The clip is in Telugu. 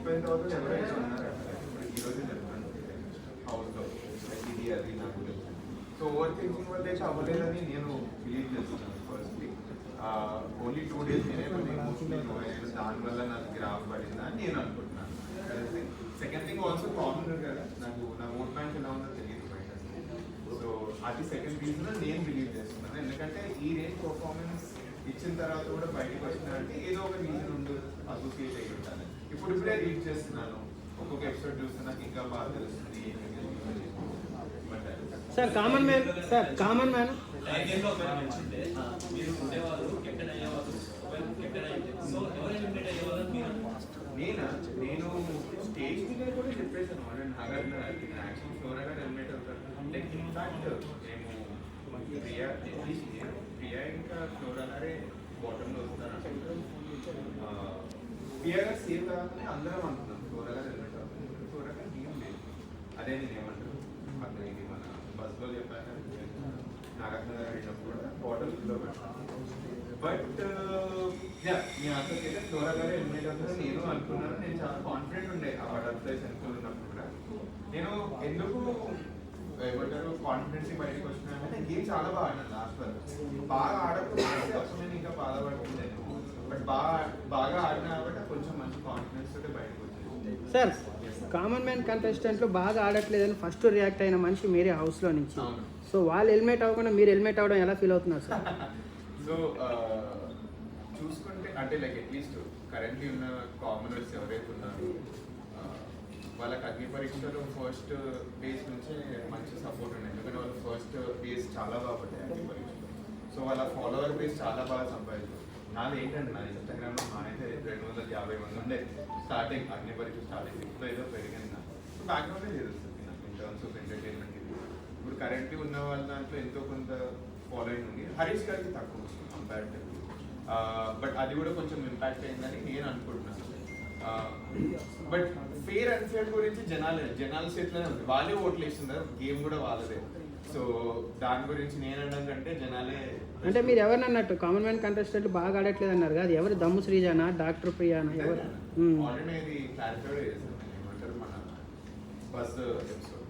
అయిపోయిన తర్వాత ఎవరైతే ఉన్నారో ఈ రోజు చెప్తాను హౌస్లో ఇది అది నాకు తెలుసు. సో ఓవర్ థింకింగ్ వల్ల అయితే అవ్వలేదని నేను బిలీవ్ చేస్తున్నాను. ఫస్ట్లీ ఓన్లీ 2 days నేనే మోస్ట్లీ దానివల్ల నాకు గ్రాఫ్ పడిందా అని నేను అనుకుంటున్నాను. సెకండ్ థింగ్ ఆల్సో కామన్ కదా, నాకు నా ఓట్ బ్యాంక్ ఎలా ఉందో తెలియదు బయట. సో అది సెకండ్ రీజన్ నేను బిలీవ్ చేస్తున్నాను. ఎందుకంటే ఈ రేంజ్ పర్ఫార్మెన్స్ ఇచ్చిన తర్వాత కూడా బయటకు వచ్చినారంటే ఏదో ఒక రీజన్ ఉండు అసోసియేట్ అయ్యి ఉంటాను. ఇప్పుడే రీడ్ చేస్తున్నాను, ఒక్కొక్క ఎపిసోడ్ చూస్తే నాకు ఇంకా బాగా తెలుస్తుంది. Sir common man, sir common man నేను స్టేజ్ మీద కూడా చెప్పేసాను నాగార్జున గారికి యాక్షన్ ఫ్లోరా గారు ఎలిమినేట్ అవుతారు. లైక్ ఇన్ఫాక్ట్ మేము ప్రియా ఇంకా ఫ్లోరా గారే బాటంలో వస్తారు. ప్రియా గారు సేవ్ కాగానే అందరం అనుకున్నాం ఫ్లోరా గారు ఎలిమినేట్ అవుతారు. ఫ్లోరా గారు ఏం లేదు, అదే నేను ఏమంటారు అక్కడ ఇది మన బస్లో చెప్పాను నాగార్జున గారు వెళ్ళినప్పుడు కూడా బాటంలో పెట్టాను. బట్ మీ ఆన్సర్ అయితే ఫ్లోరా గారు ఎలిమినేట్ అవుతారని నేను అనుకున్నాను. నేను చాలా కాన్ఫిడెంట్ ఉండే ఆ బటర్ఫ్లైస్ అనుకున్నప్పుడు కూడా. నేను ఎందుకు ఏమంటారు కాన్ఫిడెన్స్ బయటకు వచ్చినానంటే గేమ్ చాలా బాగా ఆడినాను. లాస్ట్ వరకు బాగా ఆడకపోతే అసలు నేను ఇంకా బాధపడుతుండేను. బట్ బాగా ఆడినా కాబట్టి కొంచెం మంచి కాన్ఫిడెన్స్ తోటి బయటకు వచ్చింది. సార్ కామన్ మ్యాన్ కంటెస్టెంట్లు బాగా ఆడట్లేదని ఫస్ట్ రియాక్ట్ అయిన మనిషి మీరే హౌస్లో నుంచి. సో వాళ్ళు హెల్మెట్ అవ్వకుండా మీరు హెల్మెట్ అవ్వడం ఎలా ఫీల్ అవుతున్నారు సార్? సో చూసుకుంటే అంటే లైక్ అట్లీస్ట్ కరెంట్లీ ఉన్న కామనర్స్ ఎవరైతే ఉన్నారో వాళ్ళకి అగ్ని పరీక్షలో ఫస్ట్ బేస్ నుంచే మంచి సపోర్ట్ ఉంది. ఎందుకంటే వాళ్ళ ఫస్ట్ బేస్ చాలా బాగా పడ్డాయి అగ్ని పరీక్షలో. సో వాళ్ళ ఫాలోవర్ బేస్ చాలా బాగా సంపాదించారు. నాది ఏంటంటే నా ఇన్స్టాగ్రామ్లో మానైతే 250 మంది ఉండే స్టార్టింగ్ అగ్ని పరీక్ష స్టార్టింగ్. ఇప్పుడు ఏదో పెరిగింది నాకు. సో బ్యాక్గ్రౌండే తెలుస్తుంది నాకు ఇన్ టర్మ్స్ ఆఫ్ ఎంటర్టైన్మెంట్. ఇప్పుడు కరెంట్లీ ఉన్న వాళ్ళ దాంట్లో ఎంతో కొంత ఫాలోయింగ్ ఉంది. హరీష్ గారికి తక్కువ కంపేరిటివ్, బట్ అది కూడా కొంచెం ఇంపాక్ట్ అయిందని నేను అనుకుంటున్నాను. బట్ ఫేర్ అండ్ ఫేర్ గురించి జనాల చేతిలోనే ఉంది. వాళ్ళే ఓట్లు వేస్తున్నారు, గేమ్ కూడా వాళ్ళదే. సో దాని గురించి నేను అనడం కంటే జనాలే. అంటే మీరు ఎవరిని అన్నట్టు కామన్ మ్యాన్ కంటెస్టెంట్ బాగా ఆడట్లేదు అన్నారు కదా, ఎవరు దమ్ము శ్రీజానా డాక్టర్ ప్రియానా ఎవరు? ఆల్రెడీ ఇది క్లారిఫై చేశాను. ఏమంటారు మన బస్ ఎపిసోడ్